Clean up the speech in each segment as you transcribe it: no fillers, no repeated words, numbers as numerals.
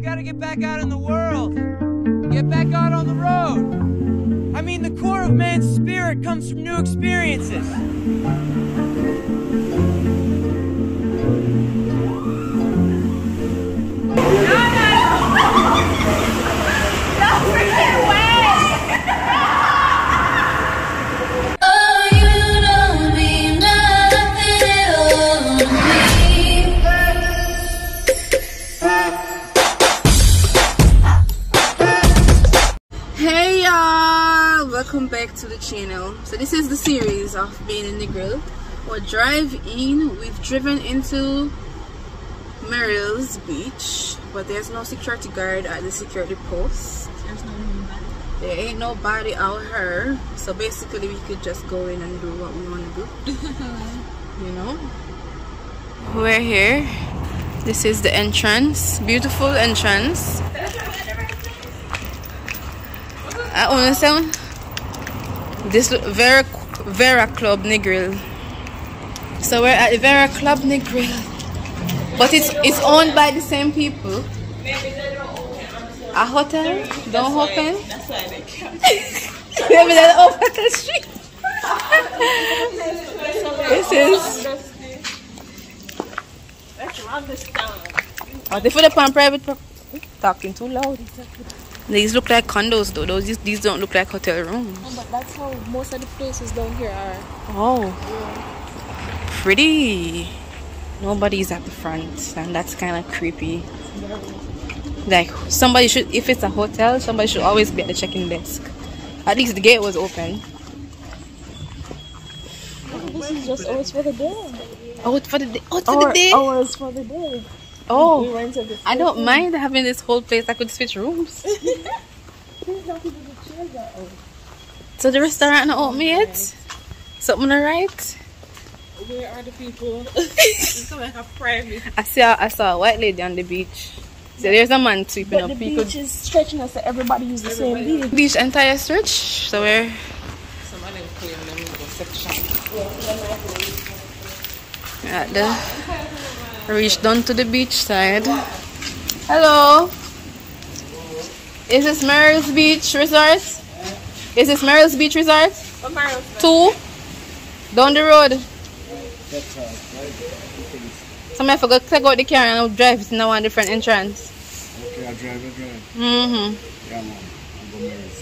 gotta get back out in the world. Get back out on the road. I mean, the core of man's spirit comes from new experiences. Hey y'all, welcome back to the channel. So this is the series of being in Negril. We're driving. We've driven into Negril beach, but there's no security guard at the security post. There ain't nobody out here, so basically we could just go in and do what we want to do. You know, we're here. This is the entrance, beautiful entrance. I want to sound this Vera Club Negril. So we're at the Vera Club Negril, but it's owned by the same people. A hotel don't open. That's why they can't. Maybe they don't open the street. This is. Let's run this down. Oh, they put up on private property. Talking too loud. These look like condos though. These don't look like hotel rooms. No, but that's how most of the places down here are. Oh, Yeah. pretty. Nobody's at the front, and that's kind of creepy. Like somebody should, if it's a hotel, somebody should always be at the check-in desk. At least the gate was open. This is just hours for the day. Out for the day. Out for the day. Hours for the day. We Oh, rented the I don't mind having this whole place. I could switch rooms. So the restaurant not open yet? Something alright? Where are the people? It's like a private. I saw a white lady on the beach. So there's a man sweeping But up. the People beach is stretching us so everybody use the same beach. beach entire stretch. So we're Some of them claim them in the section. at the reach down to the beach side. Hello. Is this Negril Beach Resort? Is this Negril Beach Resort? 2 down the road. Somebody forgot to take out the car and I'll drive it in one different entrance. Okay, I drive. Mm-hmm. Yeah, man. I'll go Negril.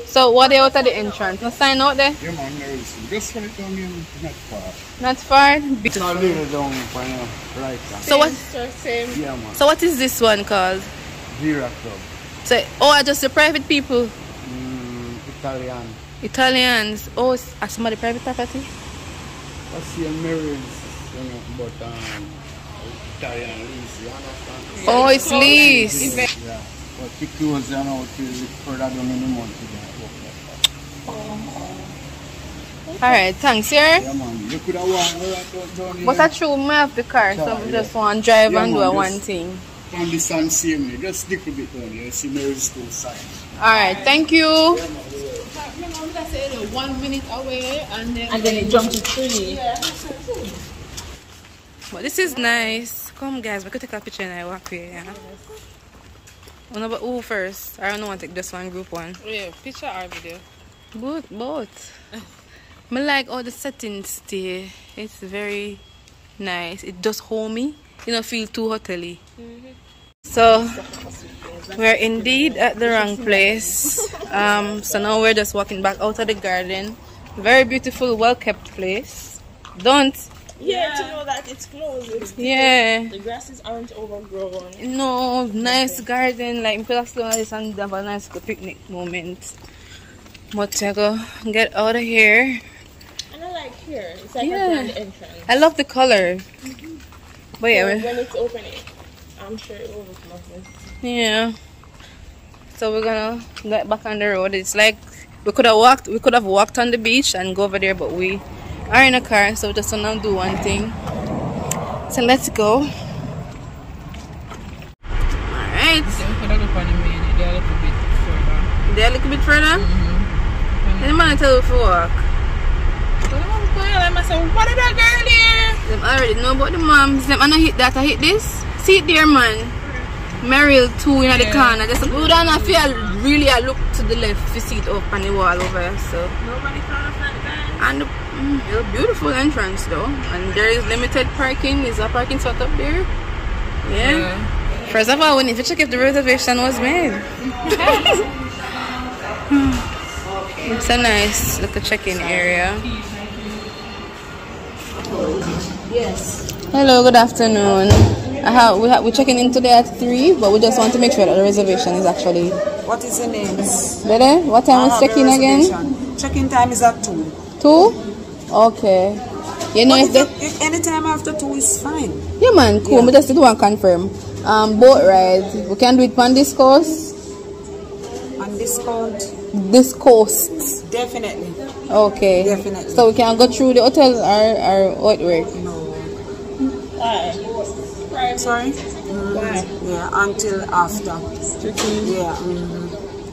So what they out at the entrance? No sign out there? Yeah, man, Negril. Just when it down here, not far. Not far. It's not a little down for right. So what? Same. Yeah, man. So what is this one called? Vera Club. So just the private people, Italian. Italians. Oh, are some of the private property? I see a Negril, you know, but Italian lease, you understand? Oh, it's lease. Yeah. But it close, you know, till further down in the month. Alright, thanks, sir. Yeah, man. You could have walked down here. But I true, I have the car, so I just want to drive and do one thing. On the sun, same. Just stick a bit down here. You see Negril school sign. Alright, thank you. Remember I said 1 minute away and then it jumped to 3. Yeah. But this is nice. Come, guys, we could take a picture and I walk here. Yeah? But who first? I don't want to take just one group one. Yeah, picture or video? Both. I like all the settings there. It's very nice. It does homey. You don't feel too hotely. So we're indeed at the wrong place. So now we're just walking back out of the garden. Very beautiful, well kept place. Don't. Yeah, to know that it's closed. Yeah. The grasses aren't overgrown. No, nice garden. Like people are this and have a nice picnic moment. But I go get out of here. And I like here. It's like Yeah. a grand entrance. I love the color. But yeah, So when it's open, I'm sure it will look lovely. yeah. So we're gonna get back on the road. It's like we could have walked on the beach and go over there, but we are in a car, so we just wanna do one thing. So let's go. Alright. They're a little bit further? Then the man tell you to walk. What did that girl here? Them already know about the moms. Them I hit that, I hit this. See it there, man. Negril too in the corner. Just we don't feel really I look to the left to see it up on the wall over there. So Nobody found us like that. and a beautiful entrance though. And there is limited parking. Is a parking spot up there? Yeah. First of all, we need to check if the reservation was made. It's a nice little check-in area. Yes. Hello, good afternoon. We're checking in today at 3, but we just want to make sure that the reservation is actually. What is your name? Ready? What time is check-in again? Check-in time is at 2. 2? Okay. You know if any time after 2 is fine. Yeah man, cool. We just want to confirm. Boat ride. We can do it on this coast? On discount? This coast. Definitely. Okay. Definitely. So we can go through the hotel or what work? No. Why? Sorry? Why? Yeah, until after. Yeah.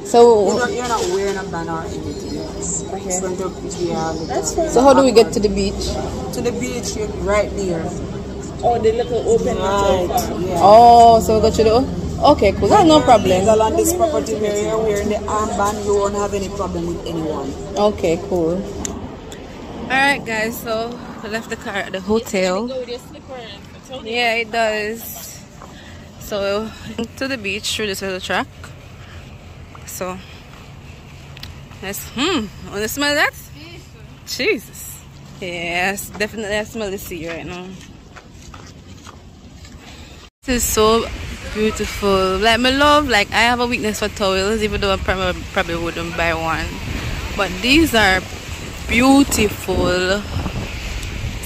So You're not wearing a banner or anything else. It's going to be so how do we get to the beach? to the beach? You're right there. Oh, the little open Right. Yeah. Oh, so we go to the. Okay, cool. That's no problem. Legal on this property where you're wearing the armband, you won't have any problem with anyone. Okay, cool. Alright guys, so we left the car at the hotel. Go with your slipper and Yeah, it does. So to the beach through this little track. So let's want to smell that? Jesus. Yes, definitely I smell the sea right now. This is so beautiful. Like my love, like I have a weakness for towels, even though I probably wouldn't buy one. But these are beautiful.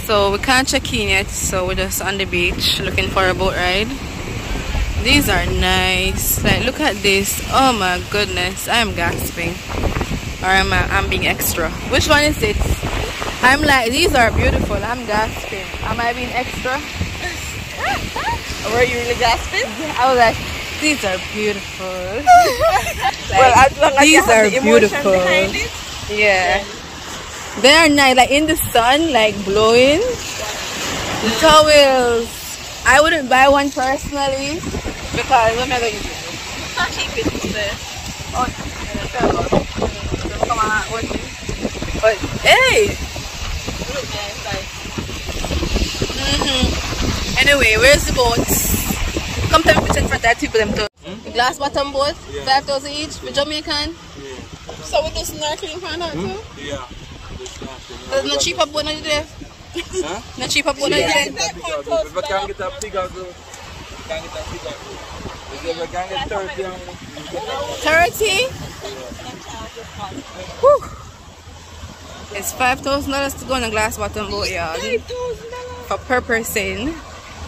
So we can't check in yet, so we're just on the beach looking for a boat ride. These are nice. Like look at this. Oh my goodness, I am gasping. Or I'm being extra. Which one is it? I'm like, these are beautiful. I'm gasping. Am I being extra? Were you really gasping? I was like, these are beautiful. Well, as long as these you have are the emotion beautiful. behind it. Yeah. They are nice, like in the sun, like blowing. The towels. I wouldn't buy one personally because what am I going to do? Keep it there. Oh, come on, what? But hey. Look nice, like. Anyway, where's the boat? Come tell me in front of that people them too. The glass bottom boat, 5,000 each for Jamaican. So with the snorkeling for that too? Yeah. There's no cheaper boat on there. Huh? No cheaper boat on there. If I can't get a bigger boat, can't get a bigger boat. If I can't get 30 on 30? Whew. It's $5,000 to go on a glass bottom boat, y'all. For per person.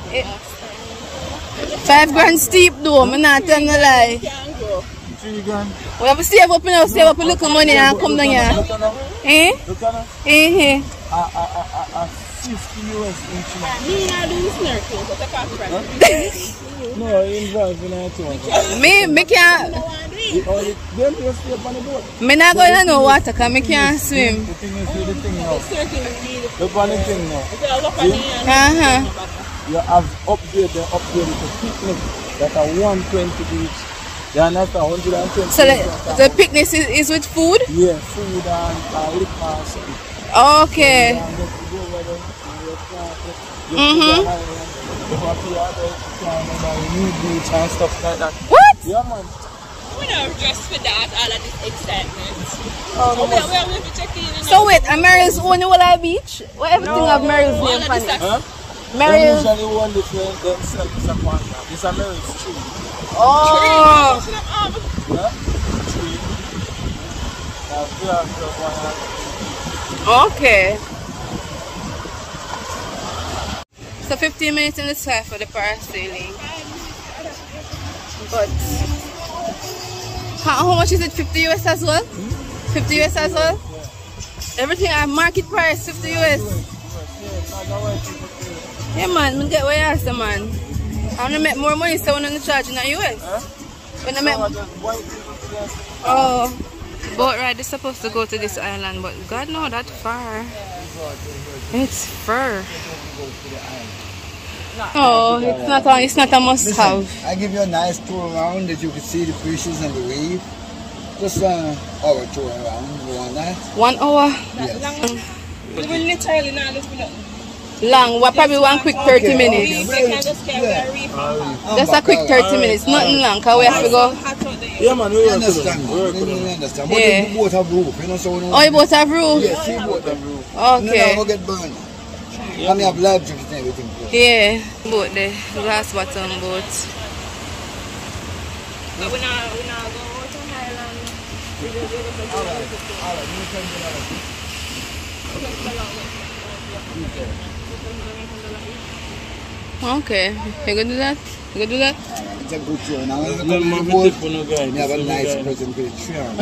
$5,000 steep though, I'm not telling a lie. 3 grand. We have to save up now, save up a little money and come down here. Eh? Eh? 50 US each month. Me not do snorkeling, but I can't price. No, involved in that one. Me can't. Them just stay up on the boat. Me not going to no water because I can't swim. The thing is, do the thing now. Snorkeling is really. Look on the thing now. If you look at me and You have upgraded to picnic that are 120 each. They are not 120. So the picnic is with food? Yeah, food and liquor. Okay. New beach and stuff like that. What? Yeah, man. we don't dress for that, all of this excitement. Oh, So we have to check in. So wait, Mary's only Walla Beach? What everything of Mary's name All of funny? this Huh? Mary's. They usually want different themselves is a partner. It's a Mary's tree. Oh. Yeah? Tree. Okay. So 15 minutes in the sky for the parasailing. But how much is it? 50 US as well? 50 US as well? Everything at market price, 50 US. Yeah man, I get what you ask, man. I want to make more money, so I want to charge in the US. When I make oh, boat ride is supposed to go to this island, but God no, that far. It's far. Oh, it's not a must Listen, have. I give you a nice tour around that you can see the fishes and the reef. Just our tour around. You want that? 1 hour? Yes. We will literally not look for nothing. Long. What probably one quick 30 minutes. We can just carry a reef and back. Just a quick 30 minutes. Nothing long. Cause we have to go. Hot out there. Yeah, man, You understand? You understand? But Yeah. the boat have roof, you know, so we don't... Oh, you both have roof? Yes, see boat have roof. Okay. No, get burned. And we have live jackets and everything. Yeah. Boat there. Glass bottom boat. But we not go out to Highland. Alright, you can do that. Okay. You gonna do that? You gonna do that? It's a good tour. Now, when we No, come to the man, boat, we no guy. we have a This nice is no guy. present for the charm.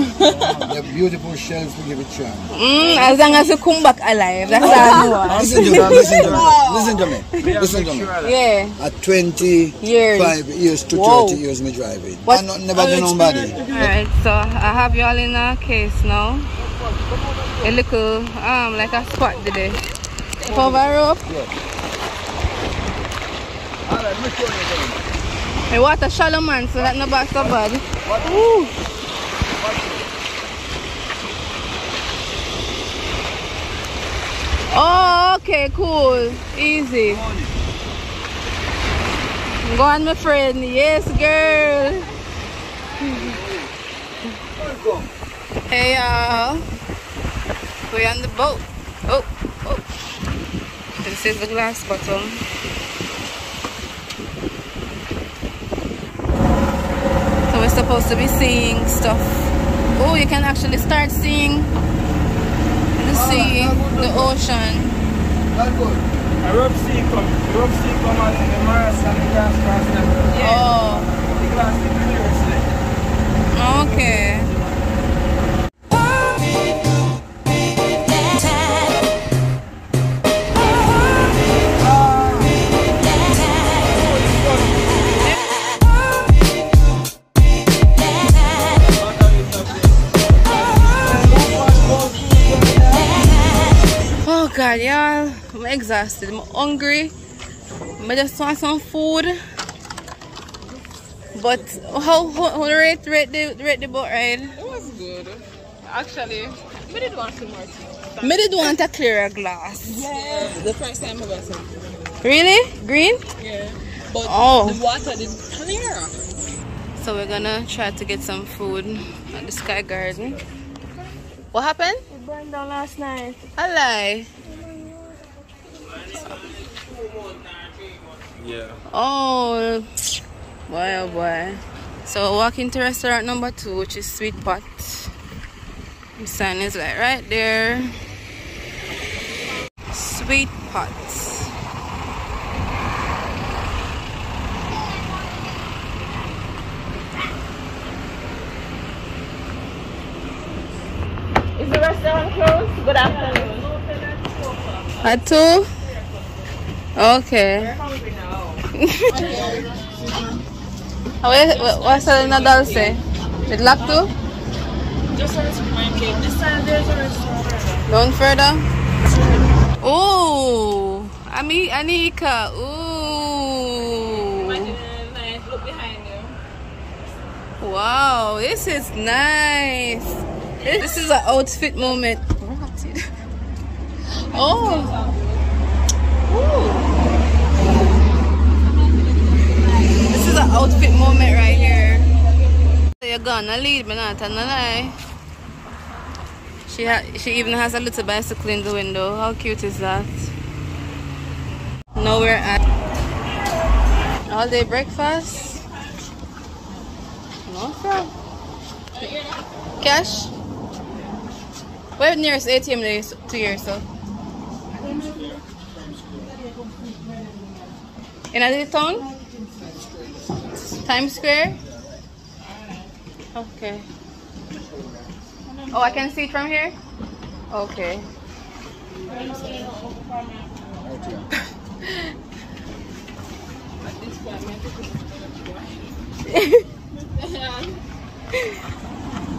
We have beautiful shells to give it charm. As long as you come back alive. That's all I know. Listen to me, listen to me, listen to me, listen to me. Yeah. At 25 years to Whoa. 30 years me driving. What? I never do nobody. Alright, so I have you all in a case now. A little like a spot today. Cover up. Alright, me show you again. I water shallow man so that no back so bad. Woo. Oh, okay, cool. Easy. Go on, my friend. Yes, girl. Hey, y'all. We're on the boat. Oh. This is the glass bottom. So we're supposed to be seeing stuff. Oh, you can actually start seeing the sea, the ocean. That's good. A rough sea come out in the Mars and the glass cross them. Oh, The glass is clear, okay. Oh God, y'all, I'm exhausted. I'm hungry. I just want some food. But how rate the boat ride? It was good. Actually, we did want some more tea. Me did want a clearer glass. Yeah. The first time I got some. Really? Green? Yeah. But Oh. the water did clear. So we're gonna try to get some food at the Sky Garden. What happened? It burned down last night. I lie. Yeah. Oh boy. So walking to restaurant number 2, which is Sweet Pot. The sign is like right there. Sweet Pot. Is the restaurant closed? Good afternoon. At 2? Okay. What's another say? With lock too? Just a supermarket. This time there's a restaurant. Going further? Ooh, Anika. Ooh. Look behind you. Wow, this is nice. This is an outfit moment. Oh. Ooh. This is an outfit moment right here. You're gonna lead me, not gonna lie. She even has a little bicycle in the window. How cute is that? Now we're at all day breakfast. No problem. Cash? Where the nearest ATM there is to here, so? In the town? Times Square? Okay. Oh, I can see it from here? Okay.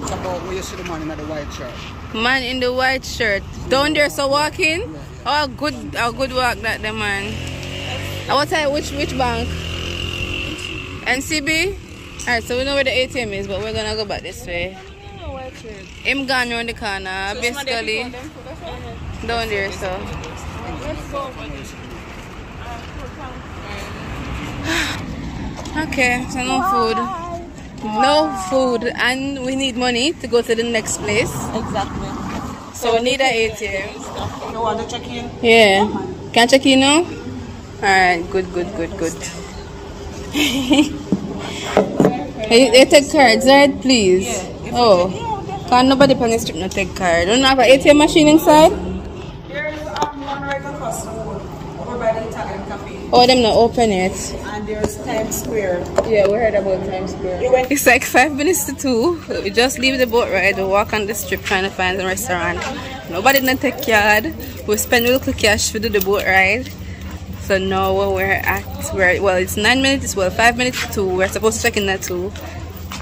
It's about where you see the man in the white shirt. Man in the white shirt. Down there, so walking? Oh, a good walk that the man. What type? Which bank? NCB? Alright, so we know where the ATM is, but we're gonna go back this way. Him gone around the corner, so basically down there, so. Okay, so no food. No food, and we need money to go to the next place. Exactly. So we need an ATM. You want to check in? Yeah. Can I check in now? Alright, good. They take cards, right? Please. Yeah. Oh. Can't nobody on the strip not take card. Don't have an ATM machine inside? There's one right across the road over by the Italian cafe. Oh, them not open yet. And there's Times Square. Yeah, we heard about Times Square. It's like 5 minutes to 2. We just leave the boat ride. We walk on the strip trying to find a restaurant. Nobody didn't take card. We spend a little cash to do the boat ride. So now we're at well, it's 9 minutes. Well, 5 minutes to 2. We're supposed to check in at 2.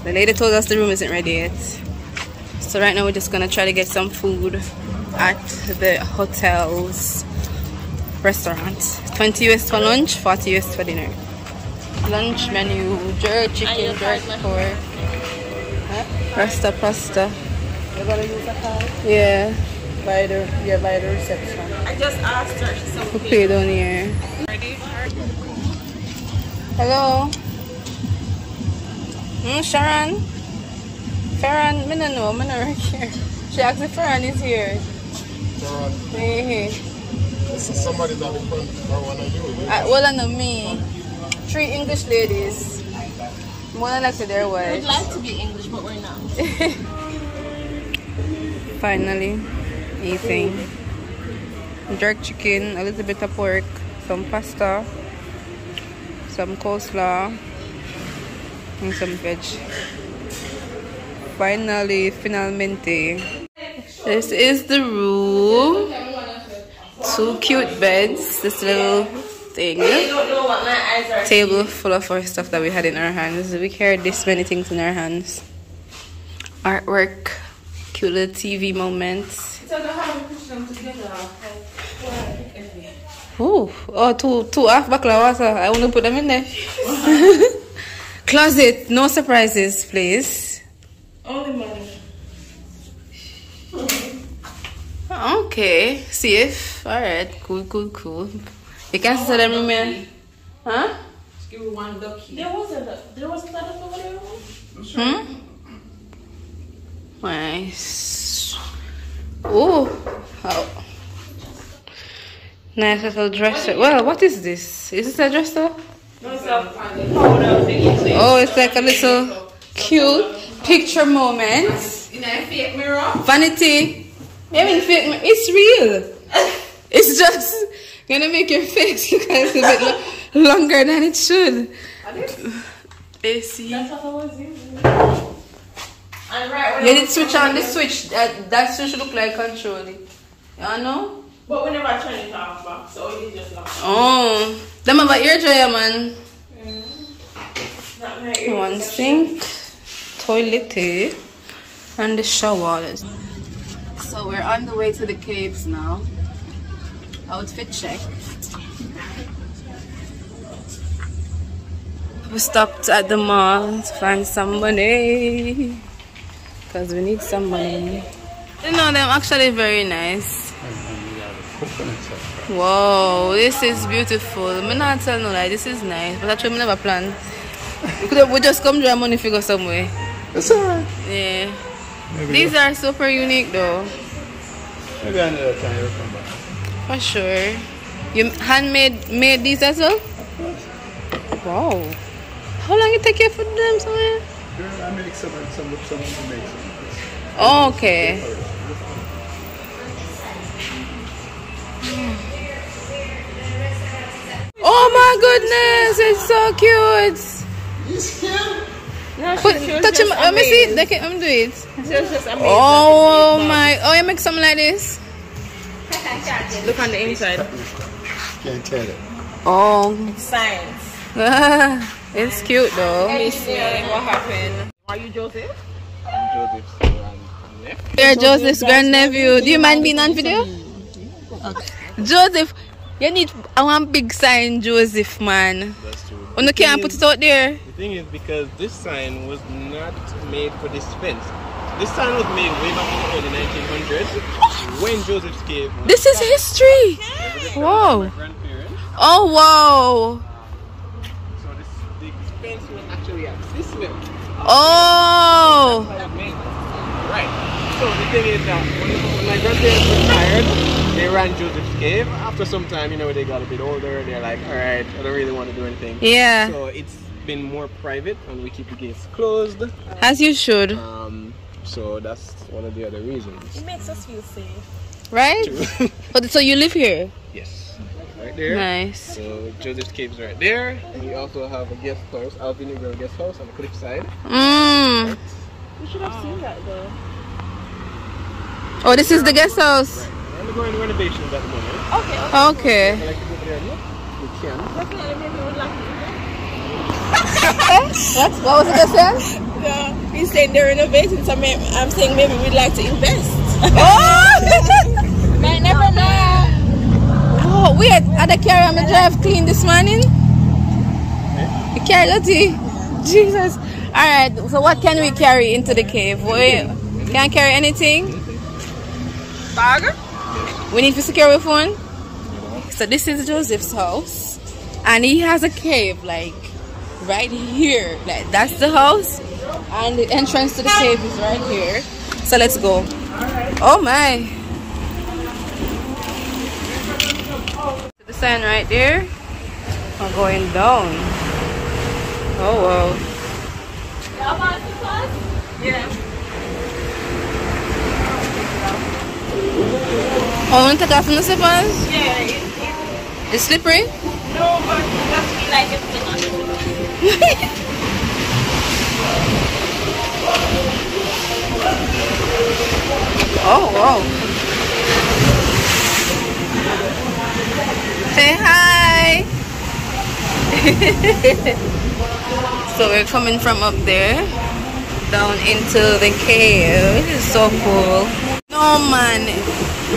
The lady told us the room isn't ready yet. So right now we're just gonna try to get some food at the hotel's restaurant. 20 US for lunch, 40 US for dinner. Lunch menu: jerk chicken, jerk pork, pasta. You're gonna use a card? Yeah. By the reception. I just asked her. So We pay down here. Hello. Sharon. Farron, I don't know. I'm not right here. She asked if Farron is here. Farron. Hey. This is somebody that we put for one of you. Well, I know me. 3 English ladies. More than likely their wives. We'd like to be English, but we're not. Finally, eating. Jerk chicken, a little bit of pork, some pasta, some coleslaw, and some veg. Finalmente. This is the room. 2 cute beds. This little thing. Table full of our stuff that we had in our hands. We carried this many things in our hands. Artwork. Cute little TV moments. Oh, two half baklava. I want to put them in there. Closet. No surprises, please. Only money. Okay, safe. Alright, cool. You can see them room here. Huh? Just give me one ducky. There wasn't that over there? Nice. Oh, nice little dresser. Well, what is this? Is this a dresser? No, it's a powder thing. Oh, it's like a little cute picture moment. In a fake mirror. Vanity. I mean, fake. It's real. It's just gonna make your face look a little bit longer than it should. AC. That's what I was using. And right, You did switch on the switch. That switch look like controlling. You know? but we never turn it off back, so you just lock it. Oh, them have an ear dryer, man. Not my ear. One sink, toilet, and the shower. So we're on the way to the caves now. Outfit check. We stopped at the mall to find some money. Because we need some money. You know, they're actually very nice. Wow, this is beautiful. I'm not telling you, like, this is nice. But actually, we never planned. We just come draw money figure somewhere. It's alright. Yeah. Maybe these are super unique though. Maybe another time you'll come back. For sure. You made these as well? Wow. How long it take you for them somewhere? I make some make some. Oh, okay. Oh my goodness, it's so cute. No, Touch him. Let me see. Let me do it. Oh my! Oh, you make something like this. Look on the inside. Can't tell it. Oh, Science. it's cute though. Let me see what happened. Are you Joseph? I'm Joseph's nephew. You're Joseph's grandnephew. Do you mind being on video? Okay. Joseph, You need one big sign, Joseph, man. That's true. You can't put it out there. The thing is, because this sign was not made for this fence. This sign was made way back in the early 1900s when Joseph's Cave was This is history. Whoa. my grandparents. Oh, wow. So this fence was actually at this level. Oh. Right. So the thing is that when my grandparents retired, they ran Joseph's Cave. After some time, you know, they got a bit older. They're like, all right, I don't really want to do anything. Yeah. So it's been more private, and we keep the gates closed. As you should. So that's one of the other reasons. It makes us feel safe. Right? So you live here? Yes. Right there. Nice. So Joseph's Cave is right there. We also have a guest house, Alvin Negril guest house on the cliff side. Mm. We should have seen that though. Oh, this is the guest house. Right. We're undergoing renovations at the moment. Okay. Would you like to go over there and look? We can. Definitely, maybe we would like to. What was it just said? No, he's saying they're renovating, so I'm saying maybe we'd like to invest. Oh! Might never know. Oh, wait. Had the carrier my drive clean this morning? The carrier dirty. Jesus. Alright, so what can we carry into the cave? We can't carry anything? Bag? We need to secure our phone. So this is Joseph's house. And he has a cave like right here. Like that's the house. And the entrance to the cave is right here. So let's go. Oh my. The sign right there. I'm going down. Oh wow. Yeah. Oh, I want to take off from the slippers? Yeah, It's slippery? no, but just feel like it's Oh wow. Say hi. So we're coming from up there down into the cave. This is so cool. No man,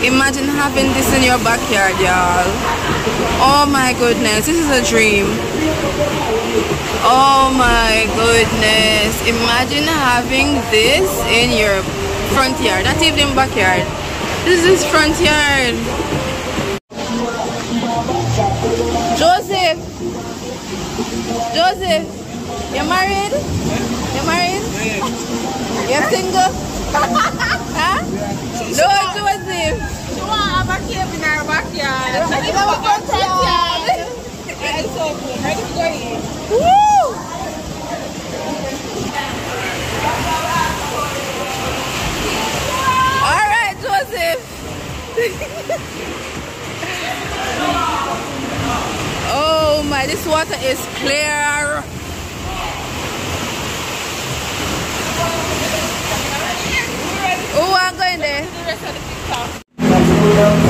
imagine having this in your backyard, y'all. Oh my goodness, this is a dream. Oh my goodness, imagine having this in your front yard, not even backyard. This is front yard. Joseph, you're married? You're married? You're single? Huh? No, Joseph. You want to have a cave in our backyard? We have a front yard. It's so cool. Ready to go in? Woo! All right, Joseph. Oh my, this water is clear. Oh, I'm going there. The rest of the TikTok.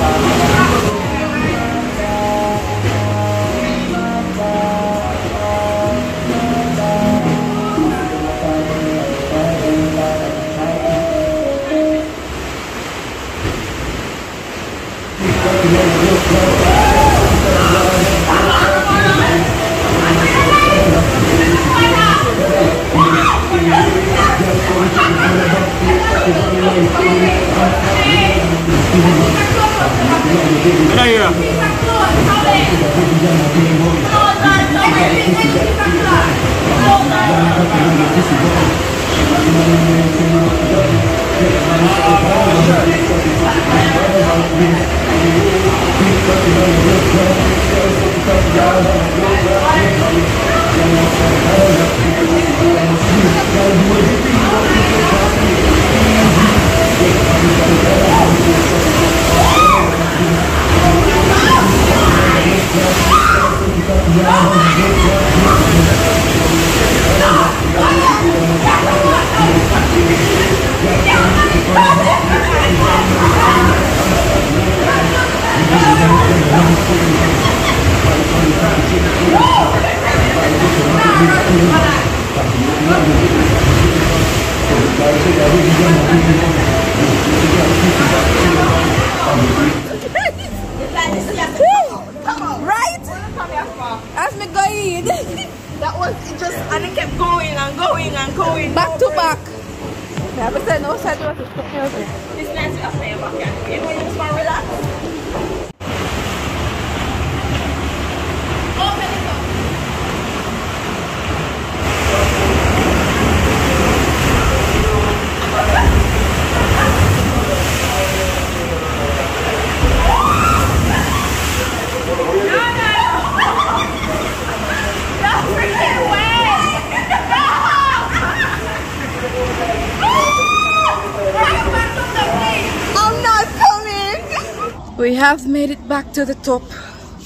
Right? As me going. That was it just, and it kept going and going and going. Back to back. Yeah, but then no side was It's nice to play back and you know, you just want to relax. We have made it back to the top.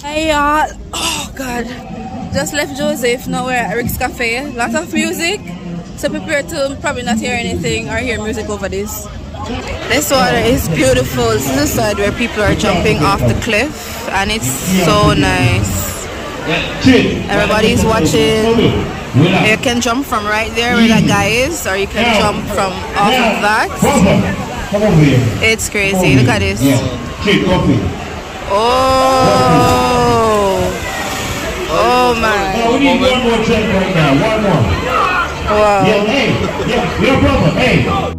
Hey y'all, oh god, just left Joseph, now we're at Rick's Cafe. Lot of music, so prepare to probably not hear anything or hear music over this. This water is beautiful. This is the side where people are jumping off the cliff and it's so nice. Everybody's watching. You can jump from right there where that guy is, or you can jump from off of that. It's crazy, look at this. Oh my. We need one more check right now. One more. Wow. Yeah, hey, no problem. Hey.